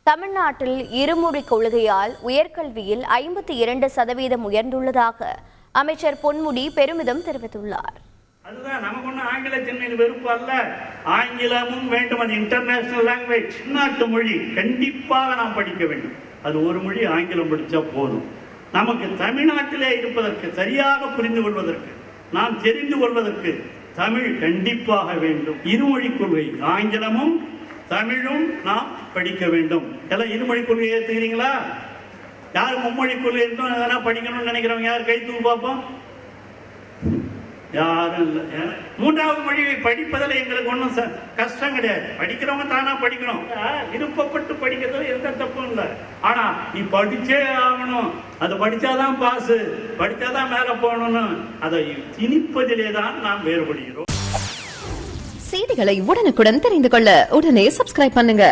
தமிழ்நாட்டில் இருமொழி கொள்கையால் உயர்கல்வியில் 52% உயர்ந்துள்ளதாக அமைச்சர் பொன்முடி பெருமிதம் தெரிவித்துள்ளார். அதுதான் நமக்கு ஒன்றும் ஆங்கிலத்தின் மீது வெறுப்பு அல்ல. ஆங்கிலமும் வேண்டும், அது இன்டர்நேஷனல் லாங்குவேஜ், நாட்டு மொழி. கண்டிப்பாக நாம் படிக்க வேண்டும். அது ஒரு மொழி ஆங்கிலம் படித்தா போதும். நமக்கு தமிழ்நாட்டிலே இருப்பதற்கு, சரியாக புரிந்து கொள்வதற்கு, நாம் தெரிந்து கொள்வதற்கு தமிழ் கண்டிப்பாக வேண்டும். இருமொழி கொள்கை, ஆங்கிலமும் தமிழும் நாம் படிக்க வேண்டும். எல்லாம் இருமொழி கொள்கையை ஏற்றுக்கிறீங்களா? யார் மும்மொழி கொள்கை இருந்தோம் எதனா படிக்கணும்னு நினைக்கிறவங்க யார் கை தூக்கு பார்ப்போம்? யாரும் இல்லை. மூன்றாவது மொழியை படிப்பதில் எங்களுக்கு ஒன்றும் கஷ்டம் கிடையாது. படிக்கிறவங்க தானா படிக்கணும், விருப்பப்பட்டு படிக்கிறதுல எந்த தப்பும் இல்லை. ஆனா நீ படிச்சே ஆகணும், அது படிச்சாதான் பாசு, படிச்சாதான் மேல போகணும்னு அதை திணிப்பதிலே தான் நாம் வேறுபடுகிறோம். செய்திகளை உடனுக்குடன் தெரிந்து கொள்ள உடனே சப்ஸ்கிரைப் பண்ணுங்க.